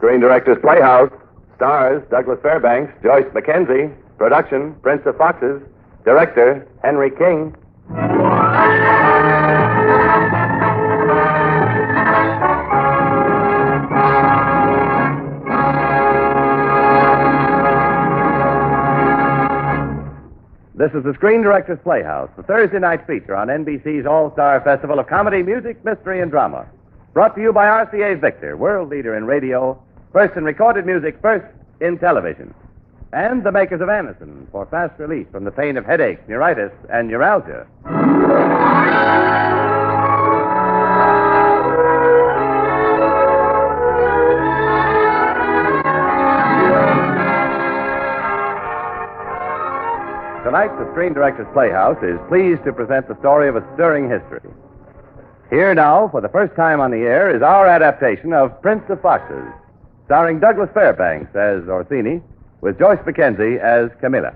Screen Directors Playhouse. Stars, Douglas Fairbanks, Joyce McKenzie. Production, Prince of Foxes. Director, Henry King. This is the Screen Directors Playhouse, the Thursday night feature on NBC's All-Star Festival of Comedy, Music, Mystery, and Drama. Brought to you by RCA Victor, world leader in radio, first in recorded music, first in television. And the makers of Anacin for fast relief from the pain of headache, neuritis, and neuralgia. Tonight, the Screen Directors Playhouse is pleased to present the story of a stirring history. Here now, for the first time on the air, is our adaptation of Prince of Foxes, starring Douglas Fairbanks as Orsini, with Joyce McKenzie as Camilla.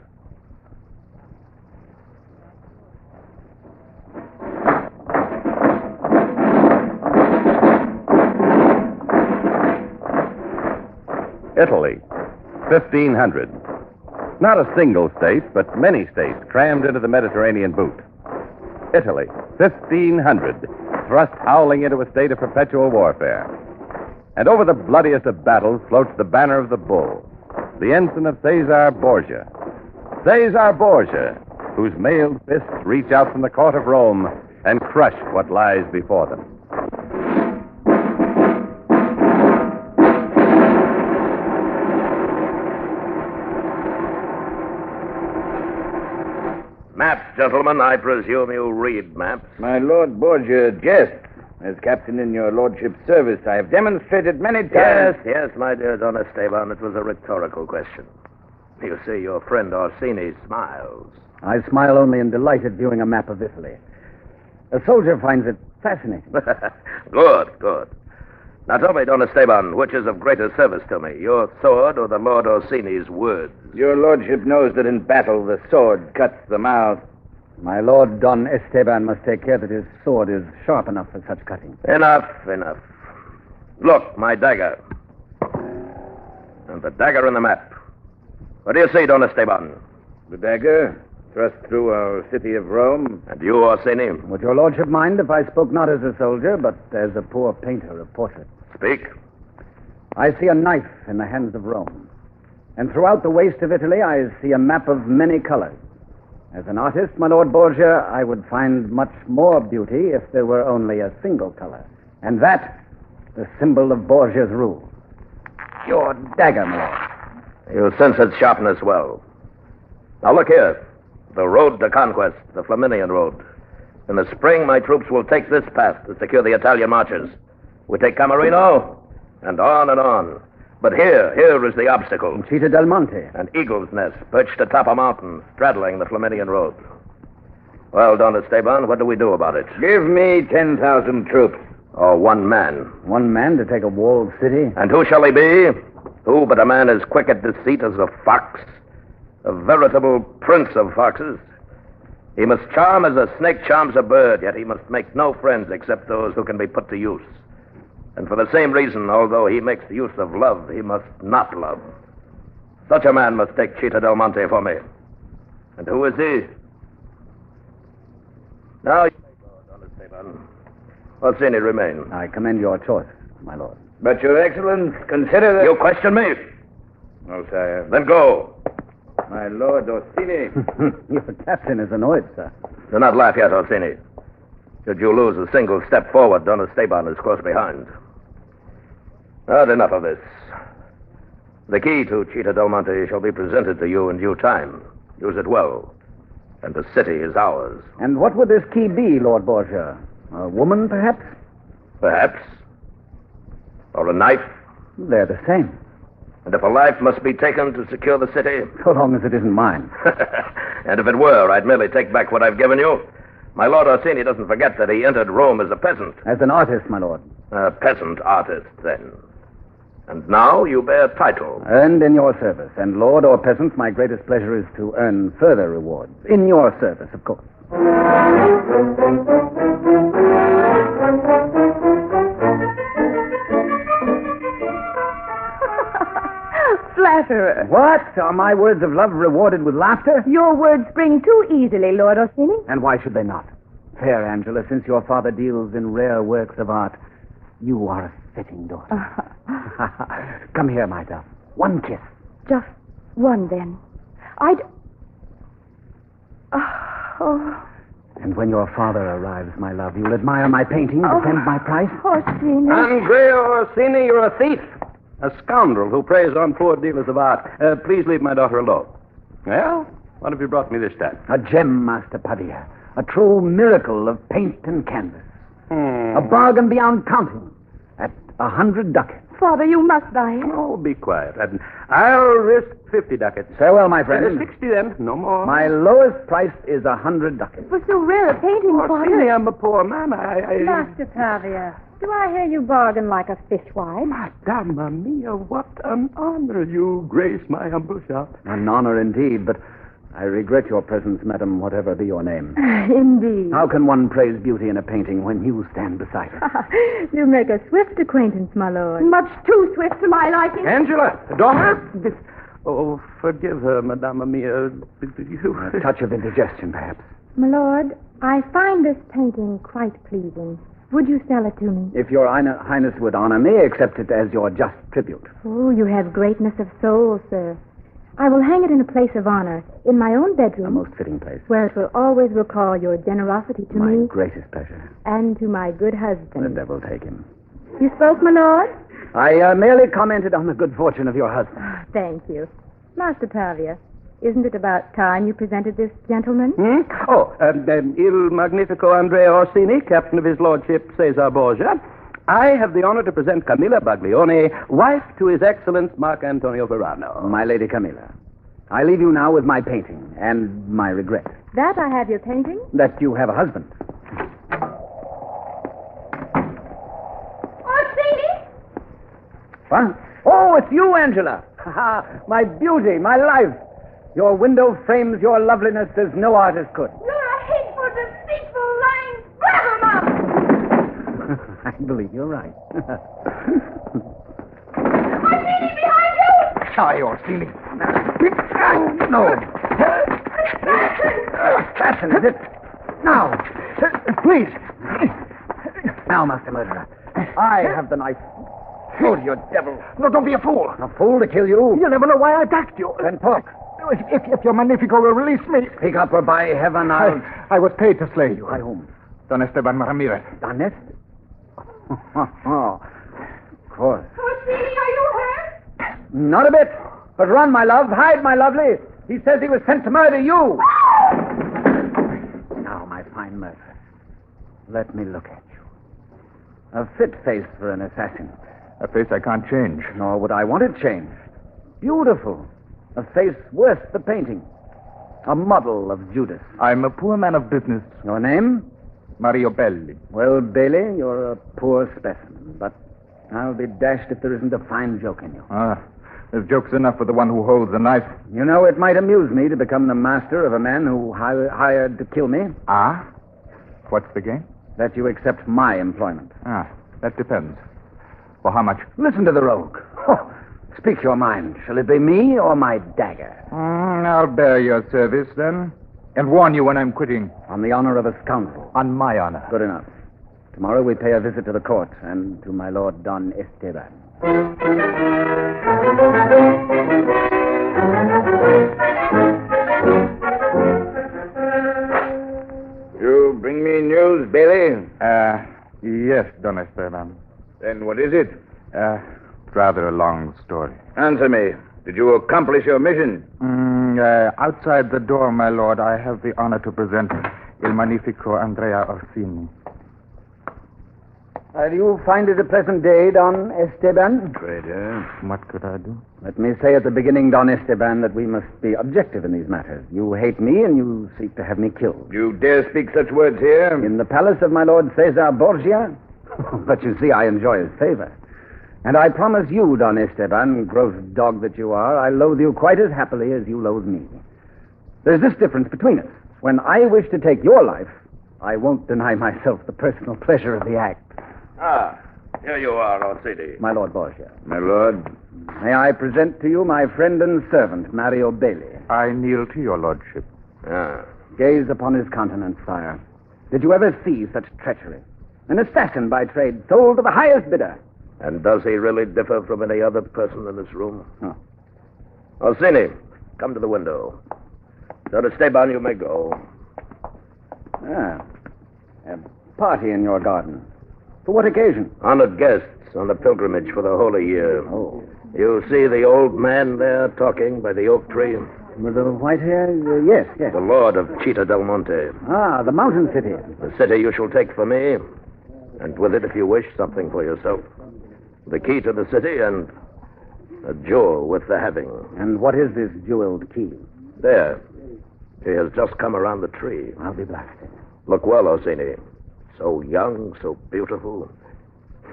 Italy, 1500. Not a single state, but many states crammed into the Mediterranean boot. Italy, 1500, thrust howling into a state of perpetual warfare. And over the bloodiest of battles floats the banner of the bull, the ensign of Caesar Borgia. Caesar Borgia, whose mailed fists reach out from the court of Rome and crush what lies before them. Maps, gentlemen. I presume you read maps. My Lord Borgia jests. As captain in your lordship's service, I have demonstrated many times... Yes, my dear Don Esteban, it was a rhetorical question. You see, your friend Orsini smiles. I smile only in delight at viewing a map of Italy. A soldier finds it fascinating. Good. Now tell me, Don Esteban, which is of greater service to me, your sword or the Lord Orsini's words? Your lordship knows that in battle the sword cuts the mouth. My lord Don Esteban must take care that his sword is sharp enough for such cutting. Enough. Look, my dagger. And the dagger in the map. What do you see, Don Esteban? The dagger thrust through our city of Rome. And you, Orsini? Would your lordship mind if I spoke not as a soldier, but as a poor painter of portraits? Speak. I see a knife in the hands of Rome. And throughout the waste of Italy, I see a map of many colors. As an artist, my Lord Borgia, I would find much more beauty if there were only a single color. And that, the symbol of Borgia's rule. Your dagger, my lord. You sense its sharpness well. Now look here. The road to conquest, the Flaminian road. In the spring, my troops will take this path to secure the Italian marches. We take Camerino, and on. But here is the obstacle. Città del Monte. An eagle's nest perched atop a mountain, straddling the Flaminian road. Well, Don Esteban, what do we do about it? Give me 10,000 troops. Or one man. One man to take a walled city? And who shall he be? Who but a man as quick at deceit as a fox? A veritable prince of foxes. He must charm as a snake charms a bird, yet he must make no friends except those who can be put to use. And for the same reason, although he makes use of love, he must not love. Such a man must take Città del Monte for me. And who is he? Now you may go, Don Esteban. Orsini, remain. I commend your choice, my lord. But, Your Excellence, consider that... You question me? No, sire. Then go. My Lord Orsini. Your captain is annoyed, sir. Do not laugh yet, Orsini. Should you lose a single step forward, Don Esteban is close behind. But enough of this. The key to Città del Monte shall be presented to you in due time. Use it well, and the city is ours. And what would this key be, Lord Borgia? A woman, perhaps? Perhaps. Or a knife. They're the same. And if a life must be taken to secure the city... So long as it isn't mine. And if it were, I'd merely take back what I've given you. My Lord Orsini doesn't forget that he entered Rome as a peasant. As an artist, my lord. A peasant artist, then. And now you bear title. Earned in your service. And lord or peasant, my greatest pleasure is to earn further rewards. In your service, of course. flatterer. What? Are my words of love rewarded with laughter? Your words spring too easily, Lord Orsini. And why should they not? Fair Angela, since your father deals in rare works of art, you are a fitting daughter. Come here, my dove. One kiss. Just one, then. Oh. And when your father arrives, my love, you'll admire my painting, defend my price. Orsini. Andrea Orsini, you're a thief. A scoundrel who preys on poor dealers of art. Please leave my daughter alone. Well, what have you brought me this time? A gem, Master Padilla. A true miracle of paint and canvas. A bargain beyond counting. At 100 ducats. Father, you must buy it. Oh, be quiet. I'll risk 50 ducats. Farewell, my friend. 60 then, no more. My lowest price is 100 ducats. For so rare a painting, Orsini, Father. I'm a poor man. Master Pavia, do I hear you bargain like a fishwife? Madama mia, what an honor you grace my humble shop. An honor indeed, but I regret your presence, madam, whatever be your name. Indeed. How can one praise beauty in a painting when you stand beside it? You make a swift acquaintance, my lord. Much too swift to my liking. Angela, daughter? Oh, forgive her, Madama mia. A touch of indigestion, perhaps. My lord, I find this painting quite pleasing. Would you sell it to me? If your highness would honor me, accept it as your just tribute. Oh, you have greatness of soul, sir. I will hang it in a place of honor in my own bedroom. A most fitting place. Where it will always recall your generosity to My me greatest pleasure. and to my good The husband. devil take him. You spoke, my lord? I merely commented on the good fortune of your husband. Thank you. Master Pavia, isn't it about time you presented this gentleman? Oh, Il Magnifico Andrea Orsini, captain of his lordship Cesar Borgia. I have the honor to present Camilla Baglioni, wife to His Excellence Marc Antonio Verano. My Lady Camilla, I leave you now with my painting and my regret That I have your painting? that you have a husband. Orsini? What? Oh, it's you, Angela. My beauty, my life. Your window frames your loveliness as no artist could. You're a hateful, deceitful, lying blabbermouth! I believe you're right. Orsini, behind you! Sorry, Orsini. No. Assassin, is it? Now. Please. Now, Master Murderer. I have the knife. Shoot, you devil. No, don't be a fool. A fool to kill you? You'll never know why I attacked you. Then talk. If your Magnifico will release me. Speak up, or by heaven, I'll... I was paid to slay you. By whom? Don Esteban Ramirez. Donest? Oh, of course. Orsini, are you hurt? Not a bit. But run, my love. Hide, my lovely. He says he was sent to murder you. Now, my fine murderer, let me look at you. A fit face for an assassin. A face I can't change. Nor would I want it changed. Beautiful. A face worth the painting. A model of Judas. I'm a poor man of business. Your name? Mario Belli. Well, Bailey, you're a poor specimen, but I'll be dashed if there isn't a fine joke in you. There's jokes enough for the one who holds the knife. You know, it might amuse me to become the master of a man who hired to kill me. Ah? What's the game? That you accept my employment. That depends. For how much? Listen to the rogue. Oh, speak your mind. Shall it be me or my dagger? I'll bear your service, then. And warn you when I'm quitting. On the honor of a scoundrel. On my honor. Good enough. Tomorrow we pay a visit to the court and to my lord Don Esteban. You bring me news, Bailey? Yes, Don Esteban. Then what is it? Rather a long story. Answer me. Did you accomplish your mission? Outside the door, my lord, I have the honor to present Il Magnifico Andrea Orsini. Do you find it a pleasant day, Don Esteban? Traitor. What could I do? Let me say at the beginning, Don Esteban, that we must be objective in these matters. You hate me and you seek to have me killed. You dare speak such words here? In the palace of my lord Cesar Borgia? But you see, I enjoy his favor. And I promise you, Don Esteban, gross dog that you are, I loathe you quite as happily as you loathe me. There's this difference between us. When I wish to take your life, I won't deny myself the personal pleasure of the act. Here you are, Orsini. My lord Borgia. My lord, May I present to you my friend and servant, Mario Bailey. I kneel to your lordship. Ah. Gaze upon his countenance, sire. Did you ever see such treachery? An assassin by trade, sold to the highest bidder. And does he really differ from any other person in this room? Huh. Orsini, come to the window. Sir Esteban, you may go. Ah, a party in your garden. For what occasion? Honored guests on a pilgrimage for the Holy Year. Oh. You see the old man there talking by the oak tree? With the white hair? Yes, yes. The Lord of Città del Monte. Ah, the mountain city. The city you shall take for me, and with it, if you wish, something for yourself. The key to the city and a jewel worth the having. And what is this jeweled key? There. He has just come around the tree. I'll be blasted. Look well, Orsini. So young, so beautiful.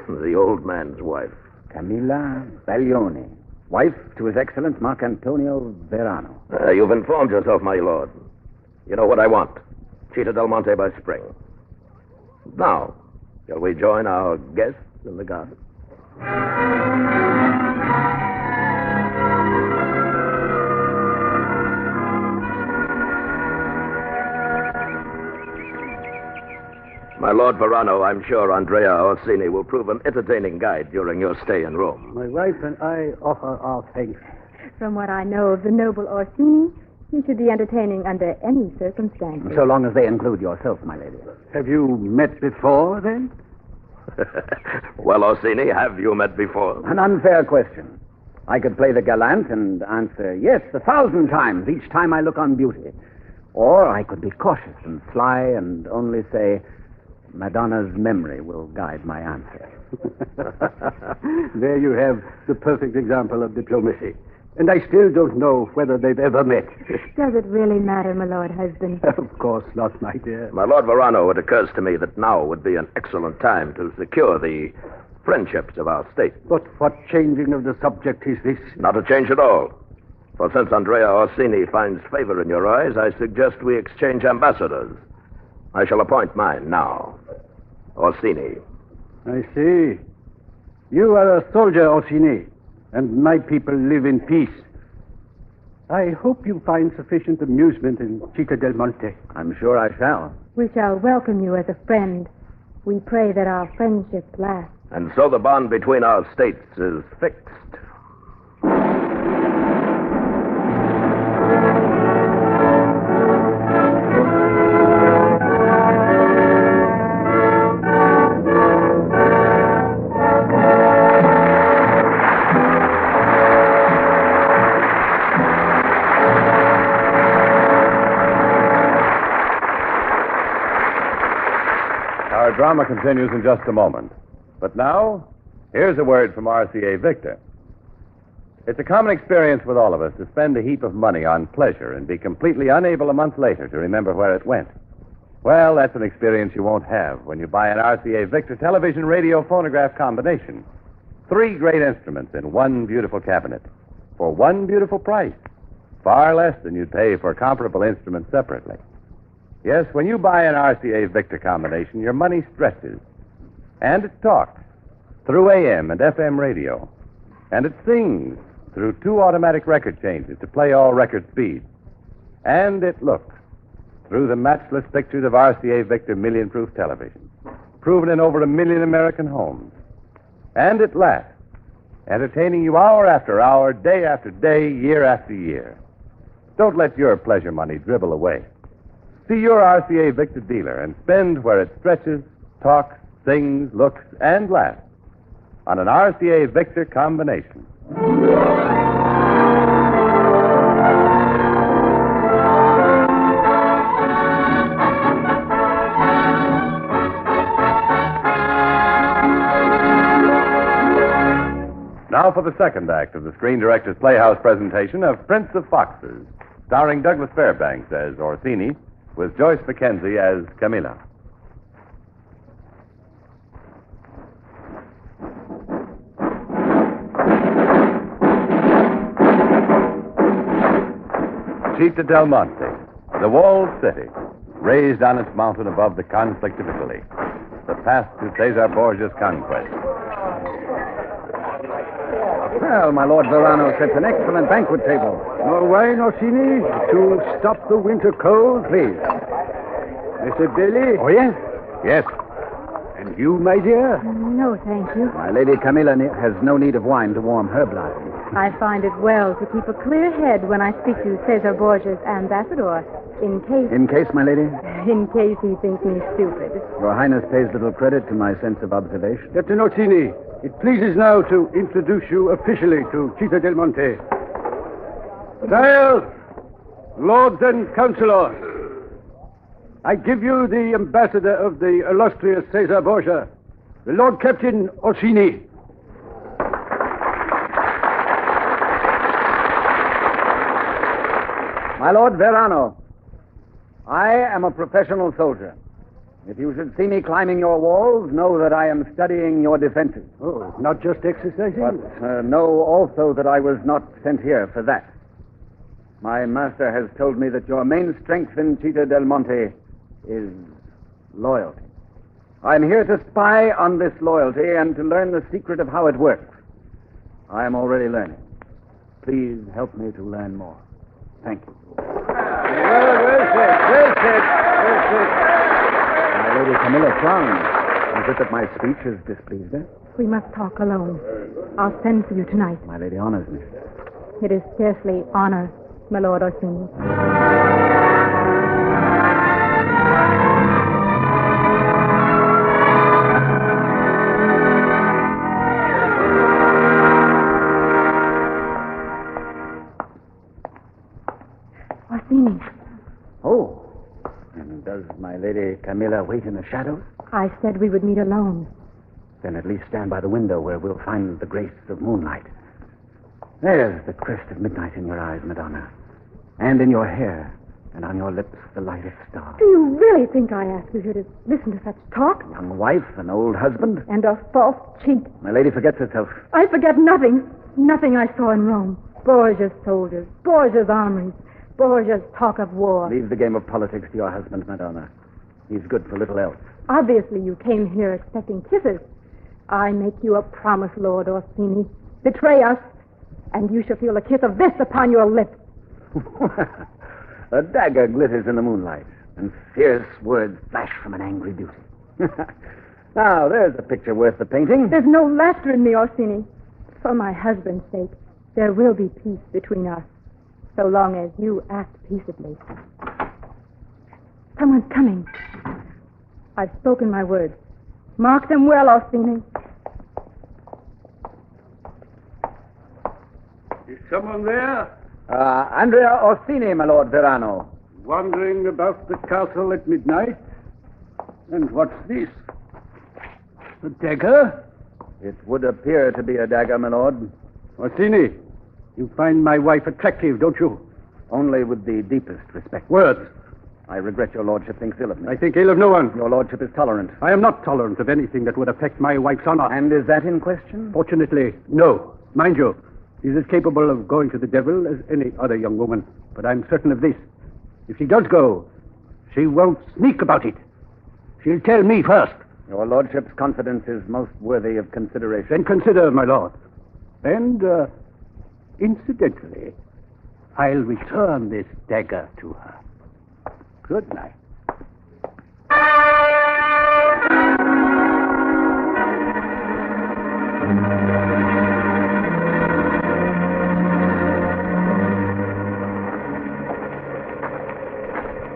The old man's wife. Camilla Baglioni, wife to His Excellence Marc Antonio Verano. You've informed yourself, my lord. You know what I want. Città del Monte by spring. Now, shall we join our guests in the garden? My Lord Verano, I'm sure Andrea Orsini will prove an entertaining guide during your stay in Rome. My wife and I offer our thanks. From what I know of the noble Orsini, he should be entertaining under any circumstances. So long as they include yourself, my lady. Have you met before, then? Well, Orsini, have you met before? An unfair question. I could play the gallant and answer yes 1,000 times each time I look on beauty. Or I could be cautious and sly and only say, Madonna's memory will guide my answer. There you have the perfect example of diplomacy. And I still don't know whether they've ever met. Does it really matter, my lord husband? Of course not, my dear. My Lord Verano, it occurs to me that now would be an excellent time to secure the friendships of our state. But what changing of the subject is this? Not a change at all. For since Andrea Orsini finds favor in your eyes, I suggest we exchange ambassadors. I shall appoint mine now. Orsini. I see. You are a soldier, Orsini, and my people live in peace. I hope you find sufficient amusement in Città del Monte. I'm sure I shall. We shall welcome you as a friend. We pray that our friendship lasts. And so the bond between our states is fixed. Our drama continues in just a moment. But now, here's a word from RCA Victor. It's a common experience with all of us to spend a heap of money on pleasure and be completely unable a month later to remember where it went. Well, that's an experience you won't have when you buy an RCA Victor television radio phonograph combination. 3 great instruments in one beautiful cabinet for one beautiful price. Far less than you'd pay for comparable instruments separately. Yes, when you buy an RCA Victor combination, your money stretches. And it talks through AM and FM radio. And it sings through 2 automatic record changes to play all record speeds. And it looks through the matchless pictures of RCA Victor million-proof television, proven in over 1 million American homes. And it lasts, entertaining you hour after hour, day after day, year after year. Don't let your pleasure money dribble away. See your RCA Victor dealer and spend where it stretches, talks, sings, looks, and laughs on an RCA Victor combination. Now for the second act of the Screen Director's Playhouse presentation of Prince of Foxes, starring Douglas Fairbanks as Orsini, with Joyce McKenzie as Camilla. Città del Monte, the walled city, raised on its mountain above the conflict of Italy, the path to Cesar Borgia's conquest. Well, my Lord Verano sets an excellent banquet table. More wine, Orsini, to stop the winter cold? Please. Mr. Bailey? Oh, yes? Yes. And you, my dear? No, thank you. My Lady Camilla has no need of wine to warm her blood. I find it well to keep a clear head when I speak to Cesar Borgia's ambassador, in case In case, my lady, he thinks me stupid. Your Highness pays little credit to my sense of observation. Captain Orsini, it pleases now to introduce you officially to Città del Monte. Sire, lords and councilors, I give you the ambassador of the illustrious Cesar Borgia, the Lord Captain Orsini. My Lord Verano, I am a professional soldier. If you should see me climbing your walls, know that I am studying your defenses. Oh, not just exercising? But know also that I was not sent here for that. My master has told me that your main strength in Città del Monte is loyalty. I'm here to spy on this loyalty and to learn the secret of how it works. I am already learning. Please help me to learn more. Thank you. Well said. My Lady Camilla frowns. Is it that my speech has displeased her? We must talk alone. I'll send for you tonight. My lady honors me. It is scarcely honor, my Lord Orsini. Orsini, Oh. And does my lady Camilla wait in the shadows? I said we would meet alone. Then at least stand by the window where we'll find the grace of moonlight. There's the crest of midnight in your eyes, Madonna. And in your hair. And on your lips, the light of stars. Do you really think I asked you here to listen to such talk? Young wife, an old husband. And a false cheat. My lady forgets herself. I forget nothing. Nothing I saw in Rome. Borgia's soldiers. Borgia's armories. Borgia's talk of war. Leave the game of politics to your husband, Madonna. He's good for little else. Obviously, you came here expecting kisses. I make you a promise, Lord Orsini. Betray us, and you shall feel a kiss of this upon your lips. A dagger glitters in the moonlight, and fierce words flash from an angry beauty. Now, there's a picture worth the painting. There's no laughter in me, Orsini. For my husband's sake, there will be peace between us, so long as you act peaceably. Someone's coming. I've spoken my words. Mark them well, Orsini. Is someone there? Andrea Orsini, my Lord Verano. Wandering about the castle at midnight? And what's this? A dagger? It would appear to be a dagger, my lord. Orsini, you find my wife attractive, don't you? Only with the deepest respect. Words. I regret your lordship thinks ill of me. I think ill of no one. Your lordship is tolerant. I am not tolerant of anything that would affect my wife's honor. And is that in question? Fortunately, no. Mind you, she's as capable of going to the devil as any other young woman. But I'm certain of this. If she does go, she won't sneak about it. She'll tell me first. Your lordship's confidence is most worthy of consideration. Then consider, my lord. And, incidentally, I'll return this dagger to her. Good night.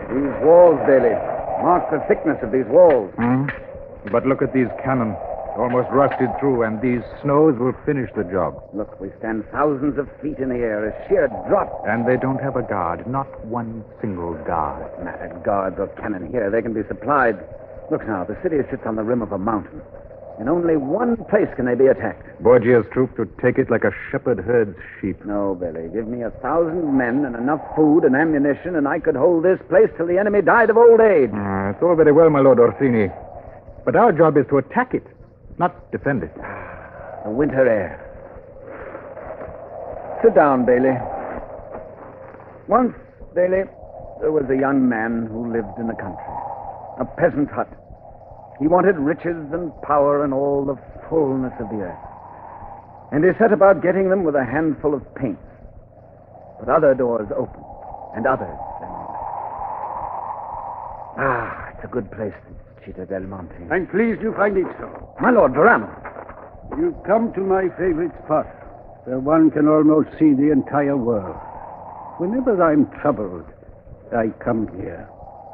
These walls, Bailey. Mark the thickness of these walls. But look at these cannon. Almost rusted through, and these snows will finish the job. Look, we stand thousands of feet in the air, a sheer drop. And they don't have a guard. Not one single guard. What matter, guards or cannon here? They can be supplied. Look now, the city sits on the rim of a mountain. In only one place can they be attacked. Borgia's troops would take it like a shepherd herds sheep. No, Billy. Give me 1,000 men and enough food and ammunition, and I could hold this place till the enemy died of old age. It's all very well, my Lord Orsini. But our job is to attack it, not defend it. The winter air. Sit down, Bailey. Once, Bailey, there was a young man who lived in the country. A peasant hut. He wanted riches and power and all the fullness of the earth. And he set about getting them with a handful of paint. But other doors opened, and others. It's a good place, this Città del Monte. I'm pleased you find it so. My Lord Verano. You've come to my favorite spot, where one can almost see the entire world. Whenever I'm troubled, I come here,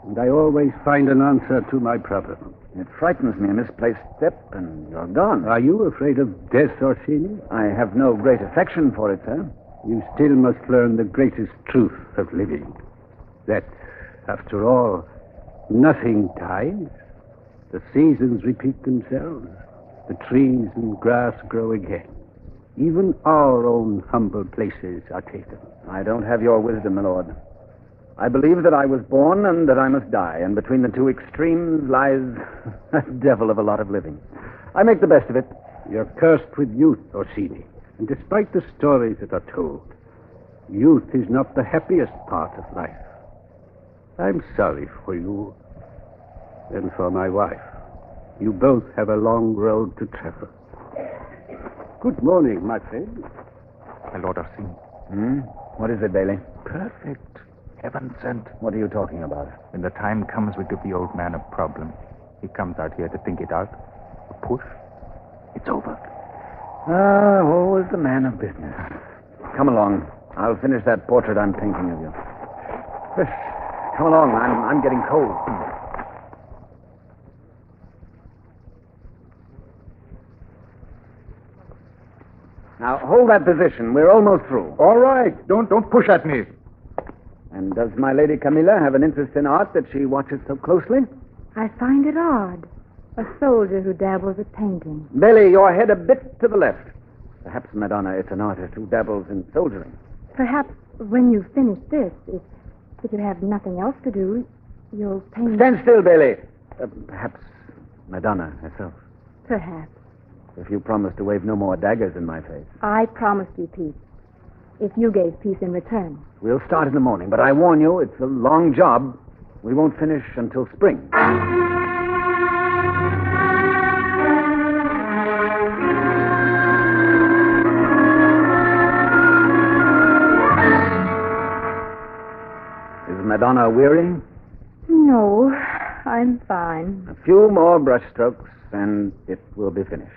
and I always find an answer to my problem. It frightens me, a misplaced step, and you're gone. Are you afraid of death, Orsini? I have no great affection for it, sir. You still must learn the greatest truth of living. That, after all, nothing dies. The seasons repeat themselves. The trees and grass grow again. Even our own humble places are taken. I don't have your wisdom, my lord. I believe that I was born and that I must die, and between the two extremes lies a devil of a lot of living. I make the best of it. You're cursed with youth, Orsini, and despite the stories that are told, youth is not the happiest part of life. I'm sorry for you and for my wife. You both have a long road to travel. Good morning, my friend. My Lord Orsini. What is it, Bailey? Perfect. Heaven sent. What are you talking about? When the time comes, we give the old man a problem. He comes out here to think it out. A push. It's over. Always the man of business. Come along. I'll finish that portrait I'm painting of you. Come along. I'm getting cold. Now, hold that position. We're almost through. All right. Don't push at me. And does my Lady Camilla have an interest in art that she watches so closely? I find it odd. A soldier who dabbles at painting. Bailey, your head a bit to the left. Perhaps, Madonna, it's an artist who dabbles in soldiering. Perhaps when you finish this, if you have nothing else to do, you'll paint... Stand still, Bailey. Perhaps Madonna herself. Perhaps. If you promise to wave no more daggers in my face. I promised you peace. If you gave peace in return. We'll start in the morning, but I warn you, it's a long job. We won't finish until spring. Is Madonna weary? No, I'm fine. A few more brushstrokes, and it will be finished.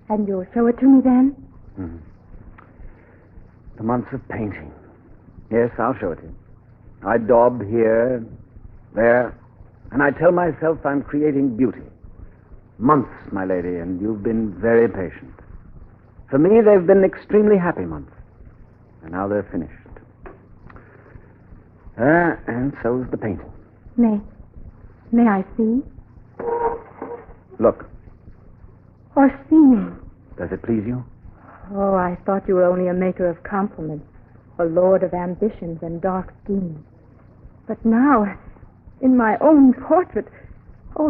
And you'll show it to me then? The months of painting. Yes, I'll show it to you. I daub here, there, and I tell myself I'm creating beauty. Months, my lady, and you've been very patient. For me, they've been extremely happy months. And now they're finished. And so's the painting. May I see? Look, Orsini. does it please you? Oh, I thought you were only a maker of compliments, a lord of ambitions and dark schemes. But now, in my own portrait,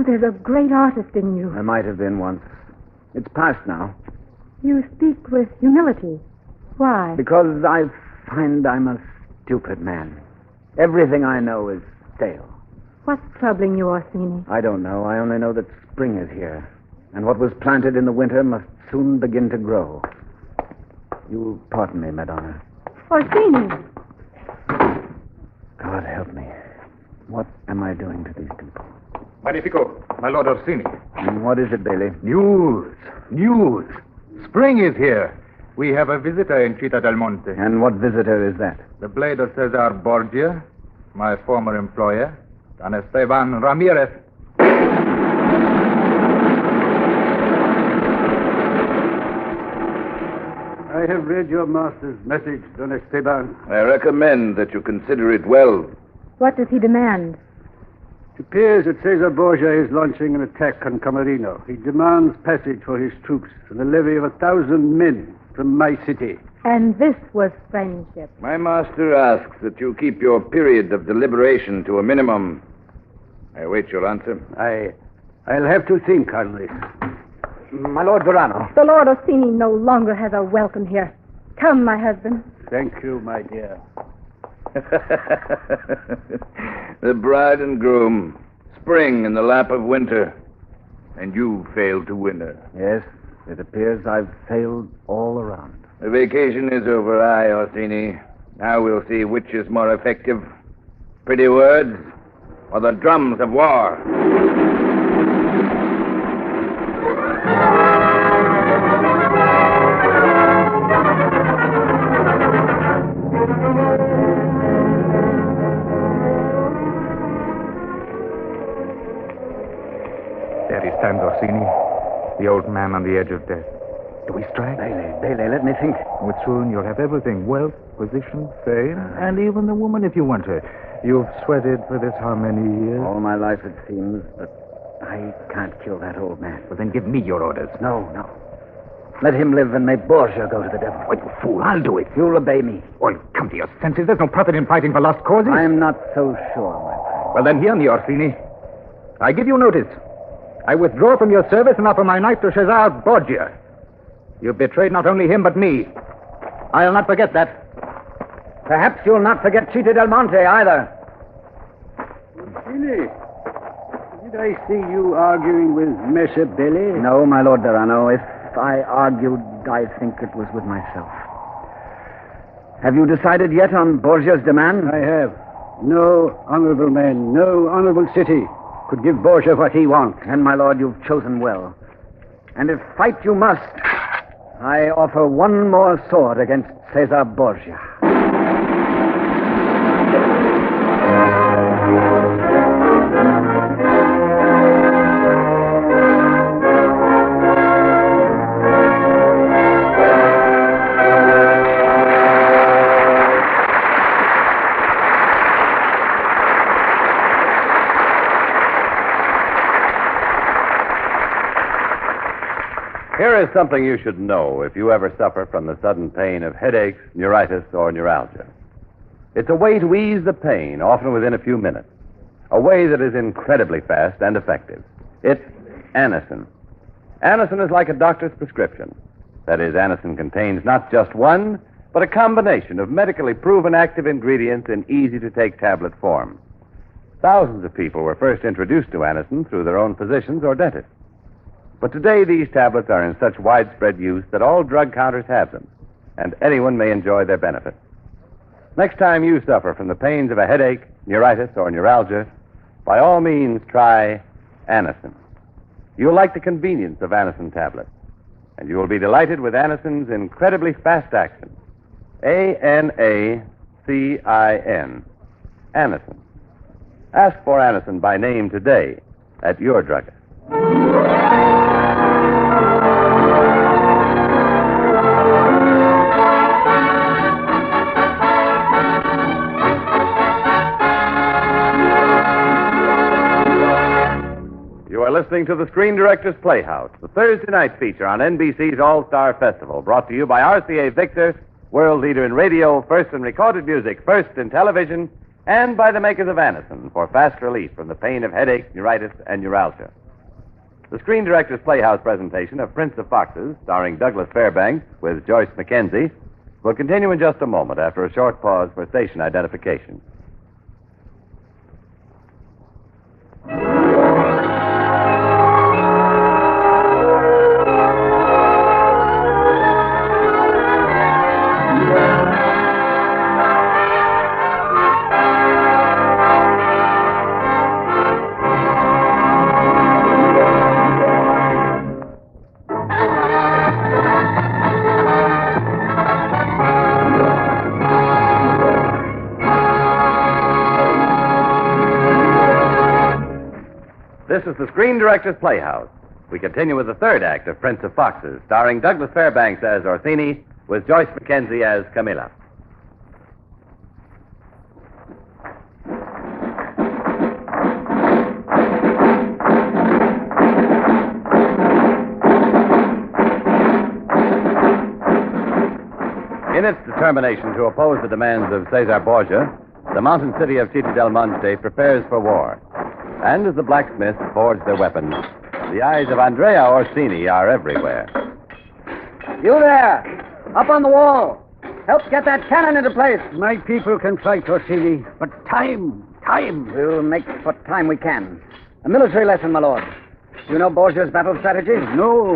there's a great artist in you. There might have been once. It's past now. You speak with humility. Why? Because I find I'm a stupid man. Everything I know is stale. What's troubling you, Orsini? I don't know. I only know that spring is here. And what was planted in the winter must soon begin to grow. You'll pardon me, Madonna. Orsini! God help me. What am I doing to these people? Magnifico, my Lord Orsini. And what is it, Bailey? News. Spring is here. We have a visitor in Città del Monte. And what visitor is that? The blade of Cesar Borgia, my former employer, Don Esteban Ramirez. I have read your master's message, Don Esteban. I recommend that you consider it well. What does he demand? It appears that Cesar Borgia is launching an attack on Camerino. He demands passage for his troops and a levy of 1,000 men from my city. And this was friendship. My master asks that you keep your period of deliberation to a minimum. I await your answer. I'll have to think on this. My Lord Verano. The Lord Orsini no longer has a welcome here. Come, my husband. Thank you, my dear. The bride and groom, spring in the lap of winter, and you failed to win her. Yes, It appears I've failed all around. The vacation is over, aye, Orsini. Now we'll see which is more effective. Pretty words or the drums of war. There he stands, Orsini. The old man on the edge of death. Do we strike? Bailey, let me think. With soon you'll have everything. Wealth, position, fame, and even the woman if you want her. You've sweated for this how many years? All my life, it seems, but I can't kill that old man. Well, then give me your orders. No. Let him live and may Borgia go to the devil. Oh, you fool, I'll do it. You'll obey me. Well, come to your senses. There's no profit in fighting for lost causes. I'm not so sure, my friend. Well, then hear me, Orsini. I give you notice. I withdraw from your service and offer my knife to Cesar Borgia. You've betrayed not only him, but me. I'll not forget that. Perhaps you'll not forget Chita del Monte either. Really? Did I see you arguing with Messer Belli? No, my Lord Verano. If I argued, I think it was with myself. Have you decided yet on Borgia's demand? I have. No honorable man, no honorable city could give Borgia what he wants. And, my lord, you've chosen well. And if fight you must, I offer one more sword against Cesar Borgia. Here is something you should know if you ever suffer from the sudden pain of headaches, neuritis, or neuralgia. It's a way to ease the pain, often within a few minutes. A way that is incredibly fast and effective. It's Anacin. Anacin is like a doctor's prescription. That is, Anacin contains not just one, but a combination of medically proven active ingredients in easy-to-take tablet form. Thousands of people were first introduced to Anacin through their own physicians or dentists. But today, these tablets are in such widespread use that all drug counters have them, and anyone may enjoy their benefits. Next time you suffer from the pains of a headache, neuritis, or neuralgia, by all means try Anacin. You'll like the convenience of Anacin tablets, and you will be delighted with Anacin's incredibly fast action. Anacin. Anacin. Ask for Anacin by name today at your druggist. You are listening to the Screen Director's Playhouse, the Thursday night feature on NBC's All-Star Festival, brought to you by RCA Victor, world leader in radio, first in recorded music, first in television, and by the makers of Anacin for fast relief from the pain of headache, neuritis, and neuralgia. The Screen Director's Playhouse presentation of Prince of Foxes, starring Douglas Fairbanks with Joyce McKenzie, will continue in just a moment after a short pause for station identification. This is the Screen Director's Playhouse. We continue with the third act of Prince of Foxes, starring Douglas Fairbanks as Orsini, with Joyce McKenzie as Camilla. In its determination to oppose the demands of Cesar Borgia, the mountain city of Città del Monte prepares for war. And as the blacksmiths forge their weapons, the eyes of Andrea Orsini are everywhere. You there! Up on the wall! Help get that cannon into place! My people can fight, Orsini, but time! We'll make what time we can. A military lesson, my lord. You know Borgia's battle strategy? No,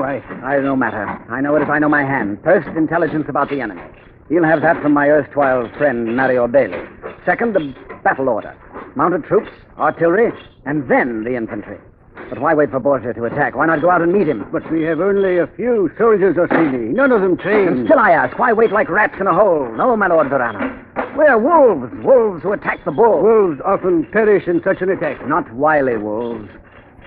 No matter. I know it if I know my hand. First, intelligence about the enemy. He'll have that from my erstwhile friend, Mario Bailey. Second, the battle order. Mounted troops, artillery, and then the infantry. But why wait for Borgia to attack? Why not go out and meet him? But we have only a few soldiers, Orsini. None of them trained. And still I ask, why wait like rats in a hole? No, my Lord Verano. We're wolves. Wolves who attack the bull. Wolves often perish in such an attack. Not wily wolves.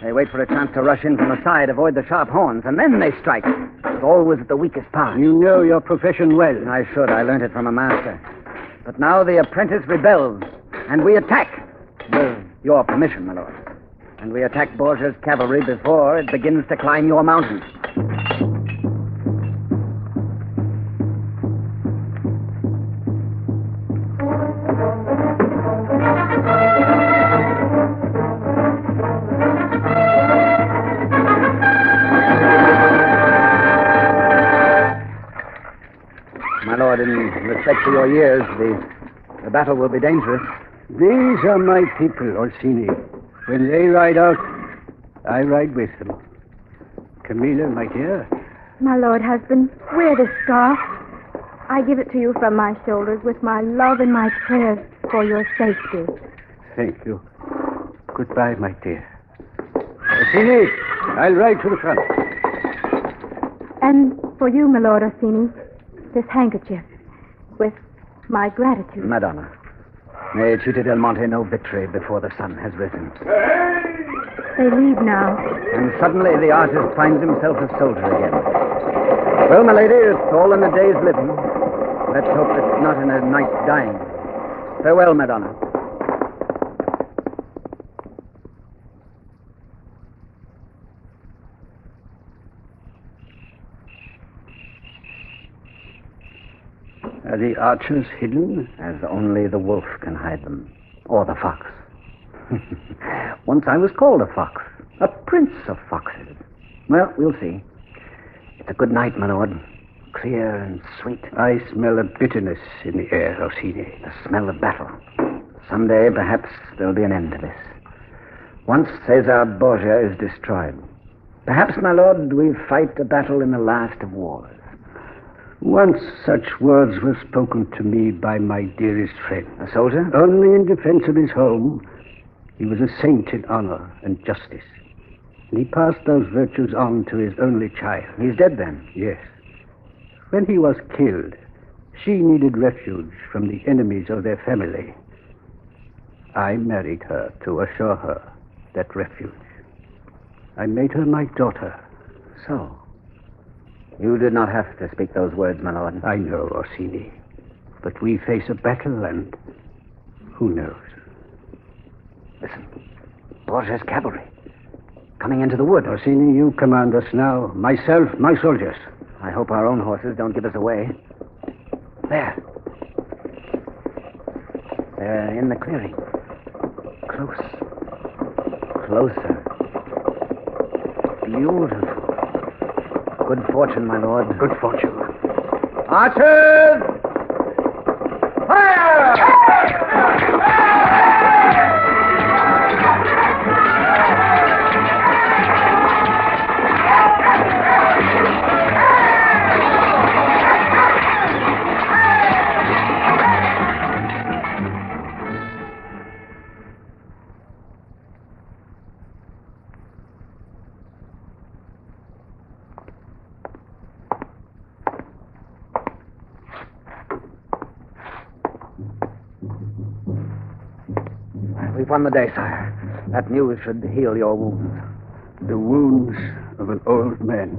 They wait for a chance to rush in from the side, avoid the sharp horns, and then they strike. But always at the weakest part. You know your profession well. I should. I learned it from a master. But now the apprentice rebels, and we attack. With your permission, my lord. And we attack Borgia's cavalry before it begins to climb your mountain. My lord, in respect to your years, the battle will be dangerous. These are my people, Orsini. When they ride out, I ride with them. Camilla, my dear. My lord husband, wear this scarf. I give it to you from my shoulders with my love and my prayers for your safety. Thank you. Goodbye, my dear. Orsini, I'll ride to the front. And for you, my lord Orsini, this handkerchief with my gratitude. Madonna, may Città del Monte know victory before the sun has risen. They leave now. And suddenly the artist finds himself a soldier again. Well, my lady, it's all in a day's living. Let's hope it's not in a night's dying. Farewell, Madonna. Are the archers hidden? As only the wolf can hide them. Or the fox. Once I was called a fox. A prince of foxes. Well, we'll see. It's a good night, my lord. Clear and sweet. I smell a bitterness in the air, Orsini. The smell of battle. Someday, perhaps, there'll be an end to this. Once Caesar Borgia is destroyed. Perhaps, my lord, we fight a battle in the last of wars. Once such words were spoken to me by my dearest friend. A soldier? Only in defense of his home. He was a saint in honor and justice. And he passed those virtues on to his only child. He's dead, then? Yes. When he was killed, she needed refuge from the enemies of their family. I married her to assure her that refuge. I made her my daughter. So, you did not have to speak those words, my lord. I know, Orsini. But we face a battle, and who knows? Listen. Borgia's cavalry. Coming into the wood. Orsini, you command us now. Myself, my soldiers. I hope our own horses don't give us away. There. They're in the clearing. Close. Closer. Beautiful. Good fortune, my lord. Good fortune. Archers! Fire! We've won the day, sire. That news should heal your wounds. The wounds of an old man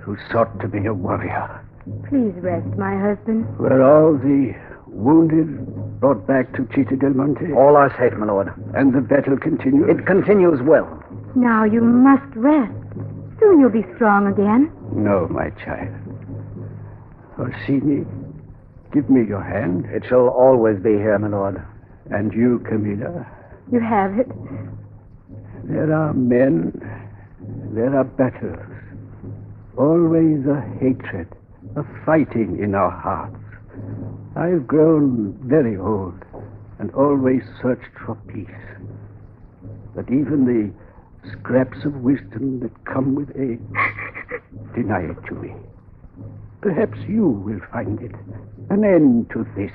who sought to be a warrior. Please rest, my husband. Were all the wounded brought back to Città del Monte? All are safe, my lord. And the battle continues? It continues well. Now you must rest. Soon you'll be strong again. No, my child. Orsini, give me your hand. It shall always be here, my lord. And you, Camilla. You have it. There are men, there are battles, always a hatred, a fighting in our hearts. I've grown very old and always searched for peace. But even the scraps of wisdom that come with age. Deny it to me. Perhaps you will find it. An end to this.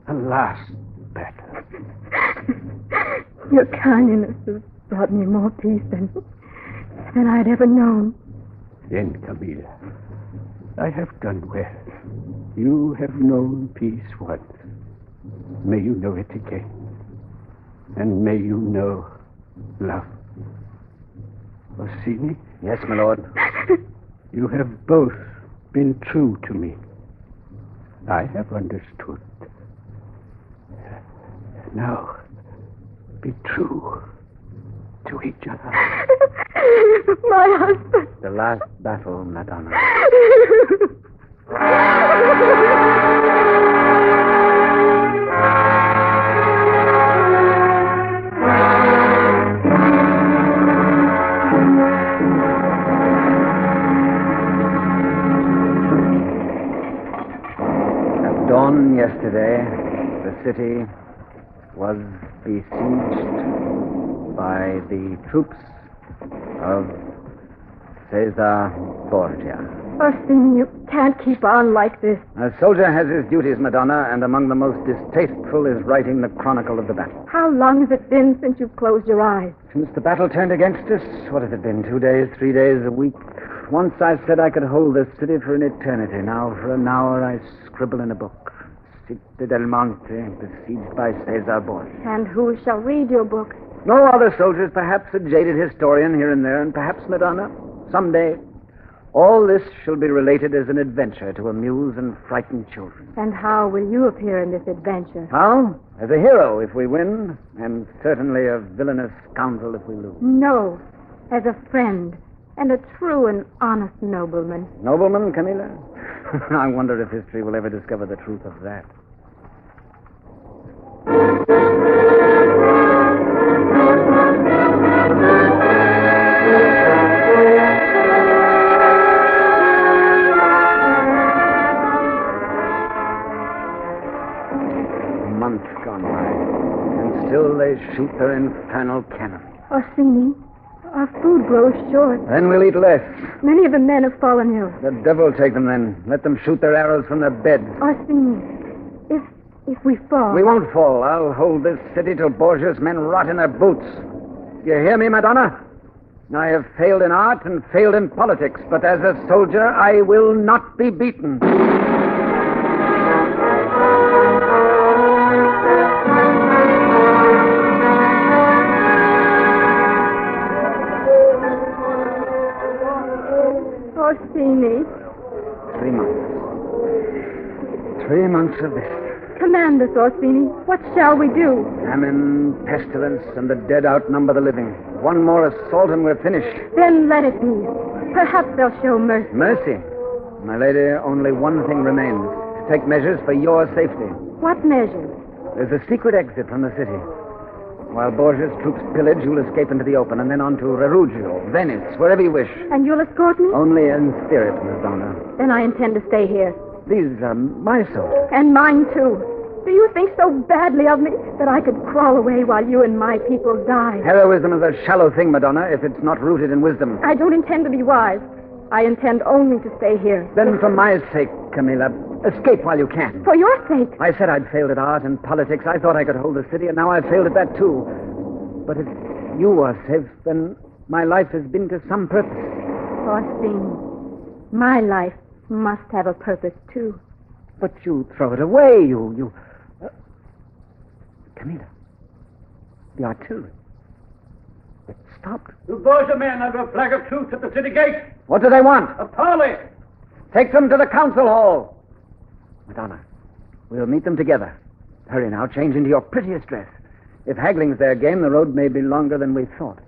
A last battle. Your kindness has brought me more peace than I'd ever known. Then, Camilla, I have done well. You have known peace once. May you know it again. And may you know love. Orsini? Yes, my lord. You have both been true to me. I have understood. Now, be true to each other. My husband. The last battle, Madonna. At dawn yesterday, the city was besieged by the troops of Cesar Borgia. Orsini, you can't keep on like this. A soldier has his duties, Madonna, and among the most distasteful is writing the chronicle of the battle. How long has it been since you've closed your eyes? Since the battle turned against us, what has it been, 2 days, 3 days, a week? Once I said I could hold this city for an eternity. Now, for an hour, I scribble in a book. Città del Monte, besieged by Cesar Borgia. And who shall read your book? No other soldiers, perhaps a jaded historian here and there, and perhaps Madonna, someday. All this shall be related as an adventure to amuse and frighten children. And how will you appear in this adventure? How? As a hero if we win, and certainly a villainous scoundrel if we lose. No, as a friend, and a true and honest nobleman. Nobleman, Camilla? I wonder if history will ever discover the truth of that. Months gone by, and still they shoot their infernal cannon. Orsini, our food grows short. Then we'll eat less. Many of the men have fallen ill. The devil take them then. Let them shoot their arrows from their beds. Orsini, if we fall... We won't fall. I'll hold this city till Borgia's men rot in their boots. You hear me, Madonna? I have failed in art and failed in politics, but as a soldier, I will not be beaten. Orsini. 3 months. 3 months of this. Command us, Orsini. What shall we do? Famine, pestilence, and the dead outnumber the living. One more assault and we're finished. Then let it be. Perhaps they'll show mercy. Mercy? My lady, only one thing remains. To take measures for your safety. What measures? There's a secret exit from the city. While Borgia's troops pillage, you'll escape into the open and then on to Perugia, Venice, wherever you wish. And you'll escort me? Only in spirit, Madonna. Then I intend to stay here. These are my soldiers. And mine, too. Do you think so badly of me that I could crawl away while you and my people die? Heroism is a shallow thing, Madonna, if it's not rooted in wisdom. I don't intend to be wise. I intend only to stay here. Then for my sake, Camilla, escape while you can. For your sake. I said I'd failed at art and politics. I thought I could hold the city, and now I've failed at that, too. But if you are safe, then my life has been to some purpose. Orsini, my life must have a purpose, too. But you throw it away, Camilla, the artillery. It stopped. The Borgia men under a flag of truce at the city gate. What do they want? A parley. Take them to the council hall. Madonna, we'll meet them together. Hurry now, change into your prettiest dress. If haggling's their game, the road may be longer than we thought.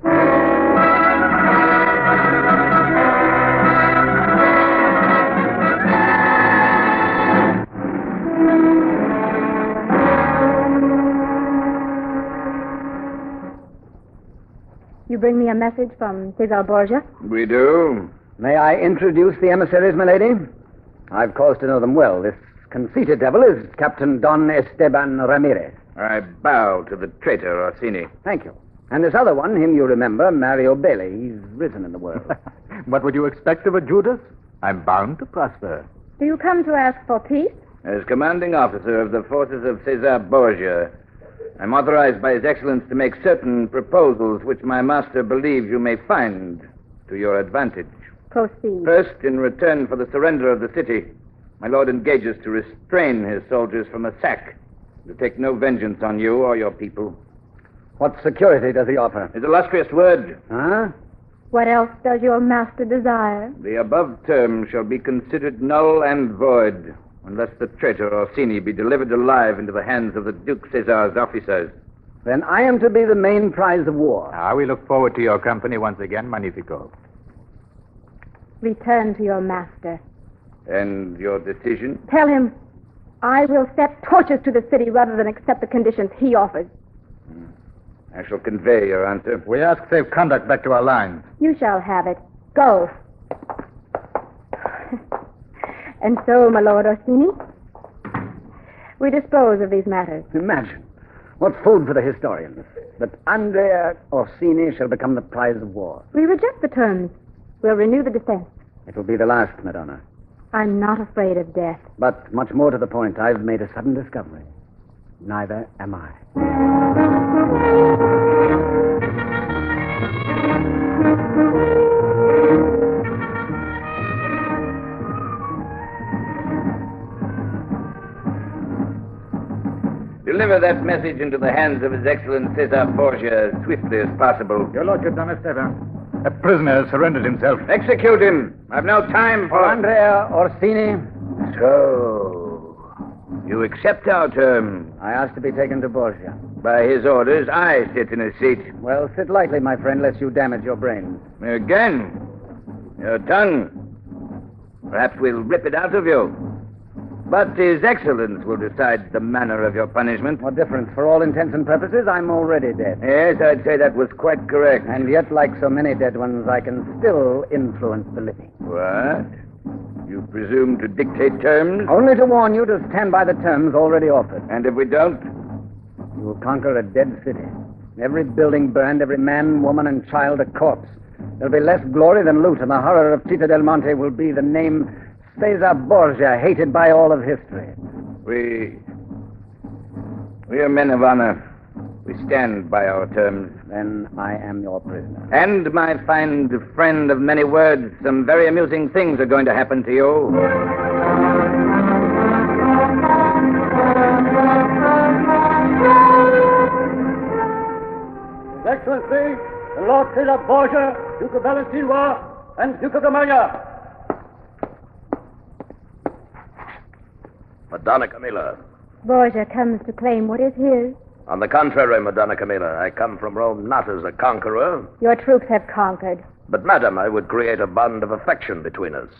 You bring me a message from Cesar Borgia? We do. May I introduce the emissaries, my lady? I've cause to know them well. This conceited devil is Captain Don Esteban Ramirez. I bow to the traitor, Orsini. Thank you. And this other one, him you remember, Mario Bailey. He's risen in the world. What would you expect of a Judas? I'm bound to prosper. Do you come to ask for peace? As commanding officer of the forces of Cesar Borgia, I'm authorized by His Excellency to make certain proposals which my master believes you may find to your advantage. Proceed. First, in return for the surrender of the city, my lord engages to restrain his soldiers from a sack, to take no vengeance on you or your people. What security does he offer? His illustrious word, Huh? What else does your master desire? the above term shall be considered null and void unless the traitor Orsini be delivered alive into the hands of the Duke Cesar's officers. Then I am to be the main prize of war. We look forward to your company once again, Magnifico. Return to your master. And your decision? Tell him I will set torches to the city rather than accept the conditions he offers. I shall convey your answer. We ask safe conduct back to our lines. You shall have it. Go. And so, my Lord Orsini, we dispose of these matters. Imagine. What food for the historians. That Andrea Orsini shall become the prize of war. We reject the terms. We'll renew the defense. It will be the last, Madonna. I'm not afraid of death. But much more to the point, I've made a sudden discovery. Neither am I. Deliver that message into the hands of His Excellency Cesar Borgia as swiftly as possible. Your Lordship, Don Esteban. A prisoner has surrendered himself. Execute him. I've no time for... Andrea Orsini, So, you accept our terms. I ask to be taken to Borgia. By his orders, I sit in his seat. Well, sit lightly, my friend, lest you damage your brains. Again, your tongue. Perhaps we'll rip it out of you. But His Excellence will decide the manner of your punishment. What difference? For all intents and purposes, I'm already dead. Yes, I'd say that was quite correct. And yet, like so many dead ones, I can still influence the living. What? You presume to dictate terms? Only to warn you to stand by the terms already offered. And if we don't? You will conquer a dead city. Every building burned, every man, woman, and child a corpse. There'll be less glory than loot, and the horror of Città del Monte will be the name Cesar Borgia, hated by all of history. We are men of honor. We stand by our terms. Then I am your prisoner. And, my fine friend of many words, some very amusing things are going to happen to you. His Excellency, the Lord Cesar Borgia, Duke of Valentinois, and Duke of Romagna. Madonna Camilla. Borgia comes to claim what is his. On the contrary, Madonna Camilla, I come from Rome not as a conqueror, Your troops have conquered. but, madam, I would create a bond of affection between us.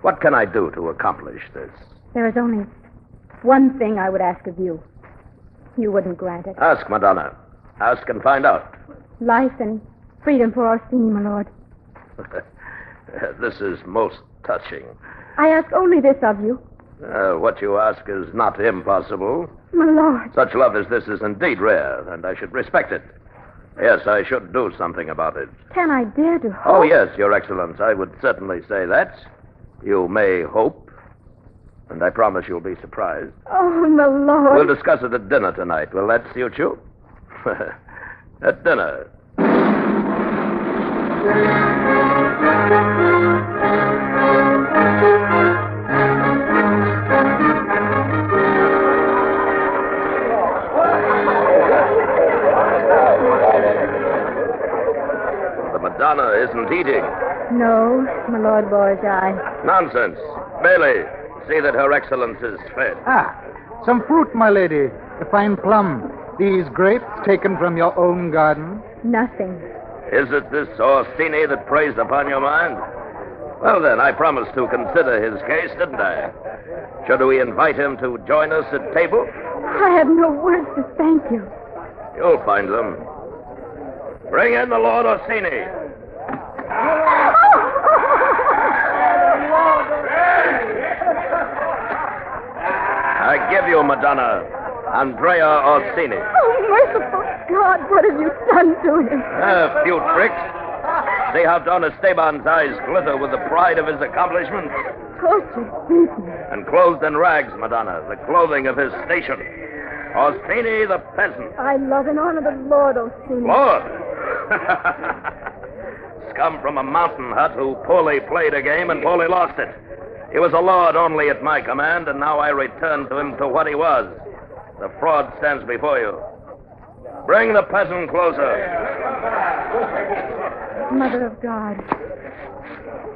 What can I do to accomplish this? There is only one thing I would ask of you. You wouldn't grant it. Ask, Madonna. Ask and find out. Life and freedom for Orsini, my lord. This is most touching. I ask only this of you. What you ask is not impossible. My lord. Such love as this is indeed rare, and I should respect it. Yes, I should do something about it. Can I dare to hope? Oh, yes, Your Excellence, I would certainly say that. You may hope, and I promise you'll be surprised. Oh, my lord. We'll discuss it at dinner tonight. Will that suit you? At dinner. The Madonna isn't eating. No, my lord Borgia. Nonsense. Bailey, see that Her Excellence is fed. Some fruit, my lady. A fine plum. These grapes taken from your own garden. Nothing. Is it this Orsini that preys upon your mind? Well, then, I promised to consider his case, didn't I? Should we invite him to join us at table? I have no words to thank you. You'll find them. Bring in the Lord Orsini. I give you, Madonna, Andrea Orsini. Oh, merciful. God, what have you done to him? A few tricks. See how Don Esteban's eyes glitter with the pride of his accomplishments? Tortured, beaten. And clothed in rags, Madonna, the clothing of his station. Orsini the peasant. I love and honor the Lord, Orsini. Lord! Scum from a mountain hut who poorly played a game and poorly lost it. He was a lord only at my command, and now I return to him to what he was. The fraud stands before you. Bring the peasant closer. Mother of God.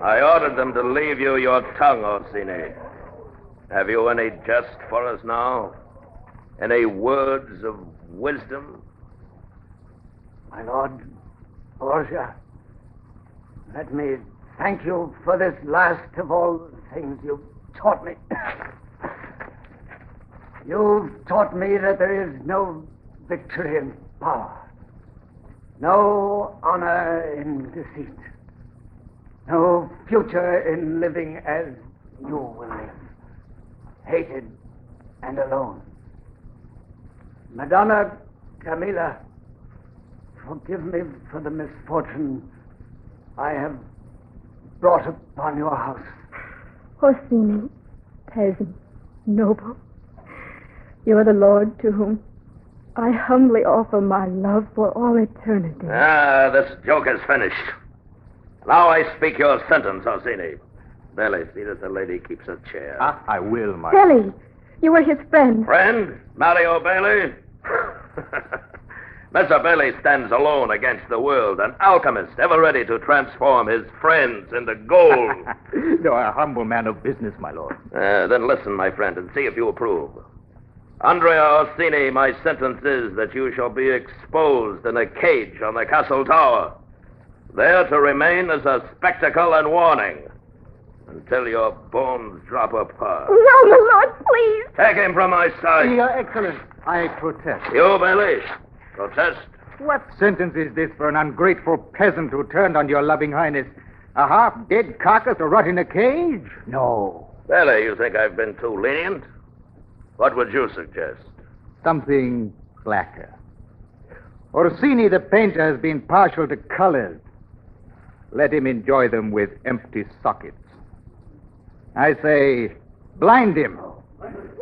I ordered them to leave you your tongue, Orsini. Have you any jest for us now? Any words of wisdom? My lord, Borgia, let me thank you for this last of all the things you've taught me. You've taught me that there is no victory in power, no honor in deceit, no future in living as you will live, hated and alone. Madonna Camilla, forgive me for the misfortune I have brought upon your house. Orsini, peasant, noble, you are the Lord to whom I humbly offer my love for all eternity. Ah, this joke is finished. Now I speak your sentence, Orsini. Bailey, see that the lady keeps her chair. I will, my... Billy, you were his friend. Friend? Mario Bailey? Mr. Bailey stands alone against the world, an alchemist ever ready to transform his friends into gold. You are a humble man of business, my lord. Then listen, my friend, and see if you approve. Andrea Orsini, my sentence is that you shall be exposed in a cage on the castle tower, there to remain as a spectacle and warning until your bones drop apart. No, my lord, please. Take him from my sight. Your Excellence, I protest. You, Bailey, protest. What sentence is this for an ungrateful peasant who turned on your loving highness? A half-dead carcass to rot in a cage? No. Bailey, you think I've been too lenient? What would you suggest? Something blacker. Orsini the painter has been partial to colors. Let him enjoy them with empty sockets. I say, blind him.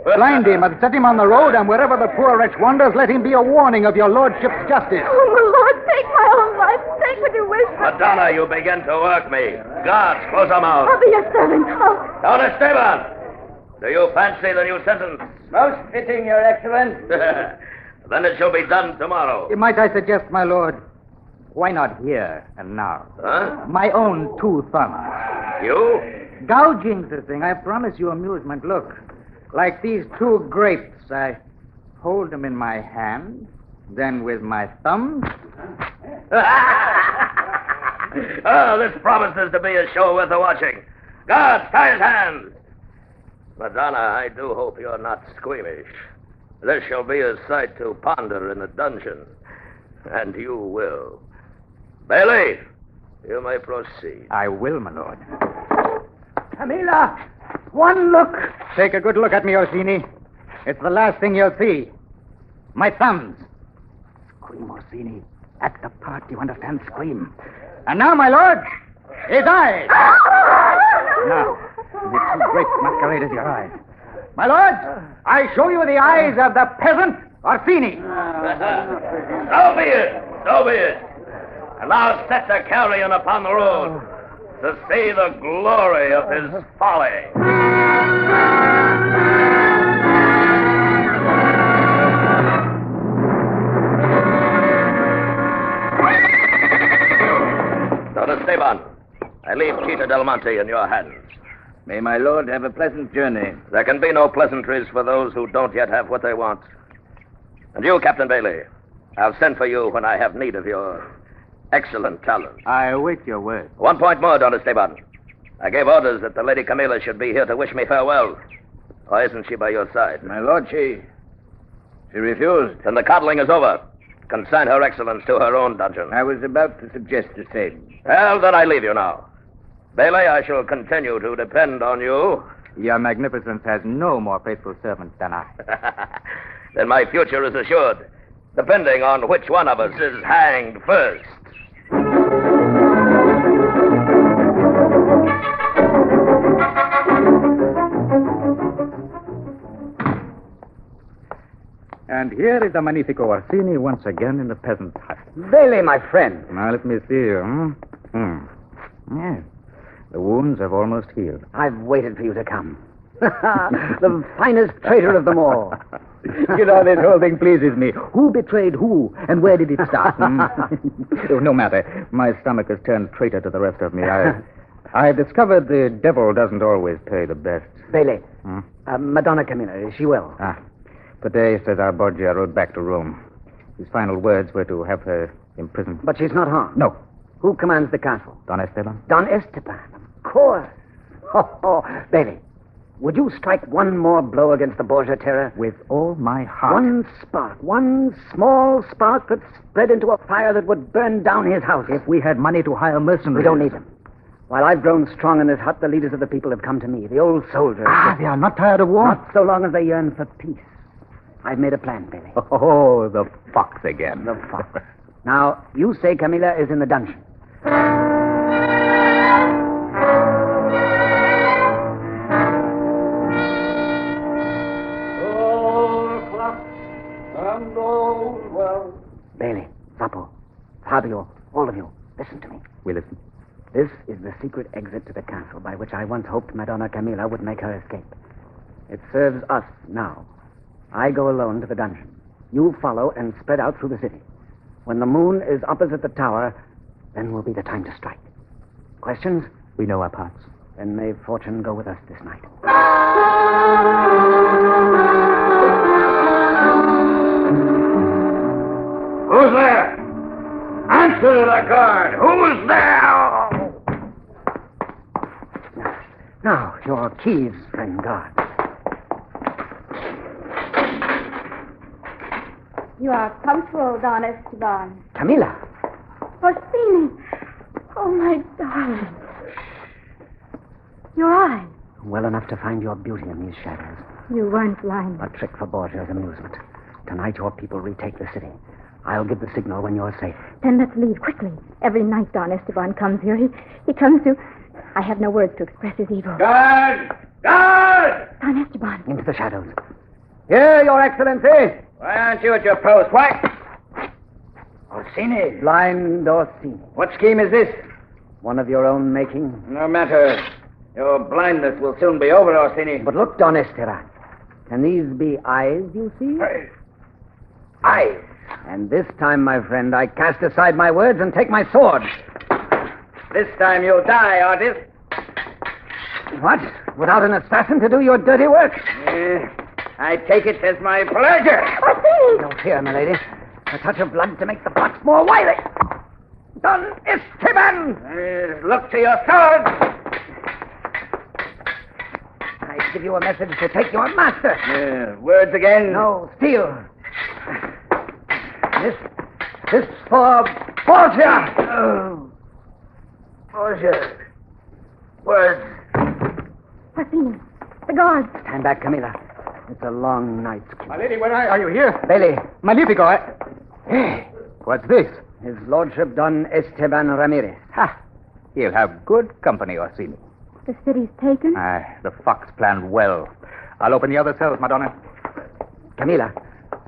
Blind him and set him on the road, and wherever the poor wretch wanders, let him be a warning of your lordship's justice. Oh, my lord, take my own life. Take what you wish. Madonna, you begin to work me. Guards, close them out. I'll be your servant. Don Esteban, do you fancy the new sentence? Most fitting, Your Excellence. Then it shall be done tomorrow. Might I suggest, my lord, why not here and now? Huh? My own 2 thumbs. You? Gouging's the thing. I promise you amusement. Look, like these 2 grapes, I hold them in my hand, then with my thumbs. Oh, this promises to be a show worth the watching. Guards, tie his hands. Madonna, I do hope you're not squeamish. This shall be a sight to ponder in the dungeon. And you will. Bailey, you may proceed. I will, my lord. Camilla, one look. Take a good look at me, Orsini. It's the last thing you'll see. My thumbs. Scream, Orsini. Act the part, you understand? Scream. And now, my lord, his eyes. Now, the 2 grapes masquerade as your eyes. My lord, I show you the eyes of the peasant Orsini. So be it. So be it. And now set the carrion upon the road to see the glory of his folly. Don Esteban, I leave Chita Del Monte in your hands. May my lord have a pleasant journey. There can be no pleasantries for those who don't yet have what they want. And you, Captain Bailey, I'll send for you when I have need of your excellent talent. I await your word. 1 point more, Don Esteban. I gave orders that the Lady Camilla should be here to wish me farewell. Why isn't she by your side? My lord, she refused. Then the coddling is over. Consign Her Excellence to her own dungeon. I was about to suggest the same. Well, then I leave you now. Bailey, I shall continue to depend on you. Your magnificence has no more faithful servant than I. Then my future is assured. depending on which one of us is hanged first. And here is the Magnifico Orsini once again in the peasant hut. Bailey, my friend. Now, let me see. Yes. The wounds have almost healed. I've waited for you to come. The finest traitor of them all. You know, this whole thing pleases me. Who betrayed who, and where did it start? Oh, no matter. My stomach has turned traitor to the rest of me. I've discovered the devil doesn't always pay the best. Bailey, Madonna Camilla, is she well? Today, Cesar Borgia rode back to Rome. His final words were to have her imprisoned. But she's not harmed? No. Who commands the castle? Don Esteban? Don Esteban, of course. Bailey, would you strike one more blow against the Borgia terror? With all my heart. One spark, one small spark that spread into a fire that would burn down his house. If we had money to hire mercenaries. We don't need them. While I've grown strong in this hut, the leaders of the people have come to me, the old soldiers. They are not tired of war? Not so long as they yearn for peace. I've made a plan, Bailey. Oh, the fox again. The fox. Now, you say Camilla is in the dungeon. Bailey, Zappo, Fabio, all of you, listen to me. We listen. This is the secret exit to the castle by which I once hoped Madonna Camilla would make her escape. It serves us now. I go alone to the dungeon. You follow and spread out through the city. When the moon is opposite the tower, then will be the time to strike. Questions? We know our parts. Then may fortune go with us this night. Who's there? Answer to the guard. Who's there? Now, your keys, friend guard. You are punctual, Don Esteban. Camilla. Orsini. Oh, my darling. Your eyes. Well enough to find your beauty in these shadows. You weren't blind. A trick for Borgia's amusement. Tonight your people retake the city. I'll give the signal when you're safe. Then let's leave quickly. Every night Don Esteban comes here. He comes to... I have no words to express his evil. Guard! Guard! Don Esteban. Into the shadows. Here, Your Excellency. Why aren't you at your post? Why? Orsini. Blind Orsini. What scheme is this? One of your own making. No matter. Your blindness will soon be over, Orsini. But look, Don Esteban. Can these be eyes you see? Eyes. And this time, my friend, I cast aside my words and take my sword. This time you'll die, artist. What? Without an assassin to do your dirty work? I take it as my pleasure. No fear, milady. A touch of blood to make the fox more wily. Don Esteban! Look to your sword. I give you a message to take your master. Words again? No, steel. This for Borgia. Oh. Borgia. Words. Orsini. The guards. Stand back, Camilla. It's a long night's keep. My lady, where are you here? Bailey. Magnifico. Hey, what's this? His Lordship Don Esteban Ramirez. Ha! He'll have good company, Orsini. The city's taken. The fox planned well. I'll open the other cells, Madonna. Camilla.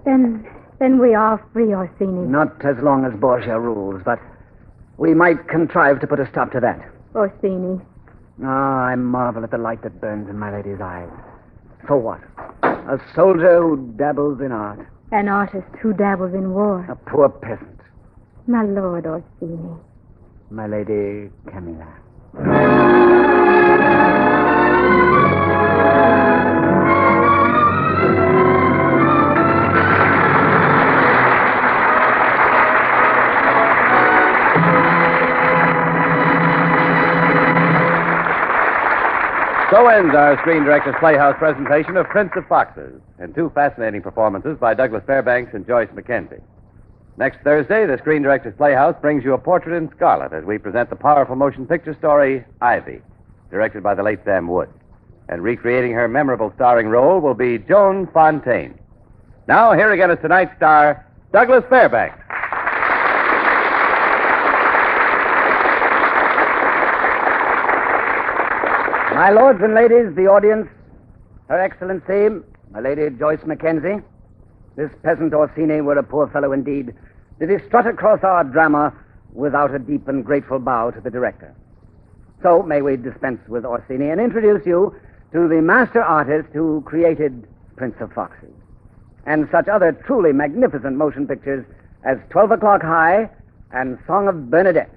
Then we are free, Orsini. Not as long as Borgia rules, but we might contrive to put a stop to that. Orsini. I marvel at the light that burns in my lady's eyes. For what? A soldier who dabbles in art. An artist who dabbles in war. A poor peasant. My lord Orsini. My lady Camilla. So ends our Screen Directors Playhouse presentation of Prince of Foxes, in two fascinating performances by Douglas Fairbanks and Joyce McKenzie. Next Thursday, the Screen Directors Playhouse brings you A Portrait in Scarlet as we present the powerful motion picture story, Ivy, directed by the late Sam Wood. And recreating her memorable starring role will be Joan Fontaine. Now, here again is tonight's star, Douglas Fairbanks. My lords and ladies, the audience, Her Excellency, my Lady Joyce McKenzie, this peasant Orsini were a poor fellow indeed. Did he strut across our drama without a deep and grateful bow to the director? So may we dispense with Orsini and introduce you to the master artist who created Prince of Foxes and such other truly magnificent motion pictures as 12 O'Clock High and Song of Bernadette.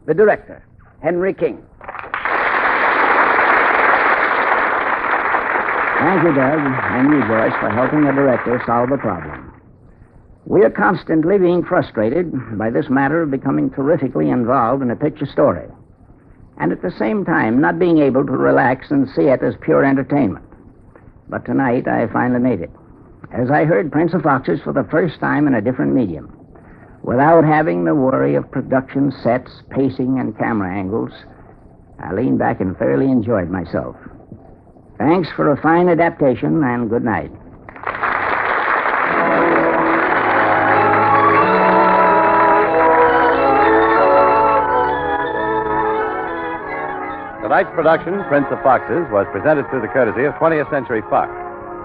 The director, Henry King. Thank you, Doug, and you, Joyce, for helping the director solve the problem. We are constantly being frustrated by this matter of becoming terrifically involved in a picture story, and at the same time not being able to relax and see it as pure entertainment. But tonight I finally made it, as I heard Prince of Foxes for the first time in a different medium, without having the worry of production sets, pacing, and camera angles. I leaned back and thoroughly enjoyed myself. Thanks for a fine adaptation, and good night. Tonight's production, Prince of Foxes, was presented through the courtesy of 20th Century Fox,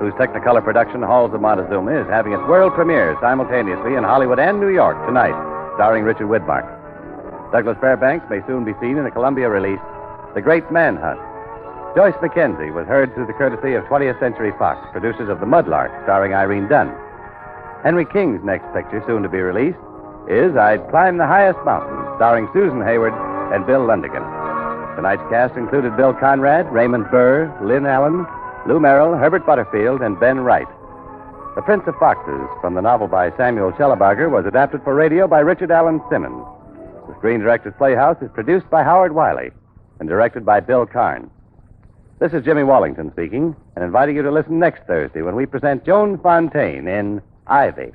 whose Technicolor production, Halls of Montezuma, is having its world premiere simultaneously in Hollywood and New York tonight, starring Richard Widmark. Douglas Fairbanks may soon be seen in the Columbia release, The Great Manhunt. Joyce McKenzie was heard through the courtesy of 20th Century Fox, producers of The Mudlark, starring Irene Dunn. Henry King's next picture, soon to be released, is I'd Climb the Highest Mountain, starring Susan Hayward and Bill Lundigan. Tonight's cast included Bill Conrad, Raymond Burr, Lynn Allen, Lou Merrill, Herbert Butterfield, and Ben Wright. The Prince of Foxes, from the novel by Samuel Schellebarger, was adapted for radio by Richard Allen Simmons. The Screen Directors Playhouse is produced by Howard Wiley and directed by Bill Karn. This is Jimmy Wallington speaking, and inviting you to listen next Thursday when we present Joan Fontaine in Ivy.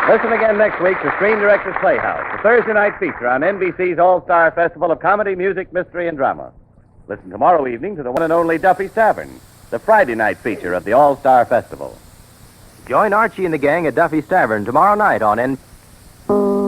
Listen again next week to Screen Directors Playhouse, the Thursday night feature on NBC's All-Star Festival of Comedy, Music, Mystery, and Drama. Listen tomorrow evening to the one and only Duffy's Tavern, the Friday night feature of the All-Star Festival. Join Archie and the gang at Duffy's Tavern tomorrow night on NBC.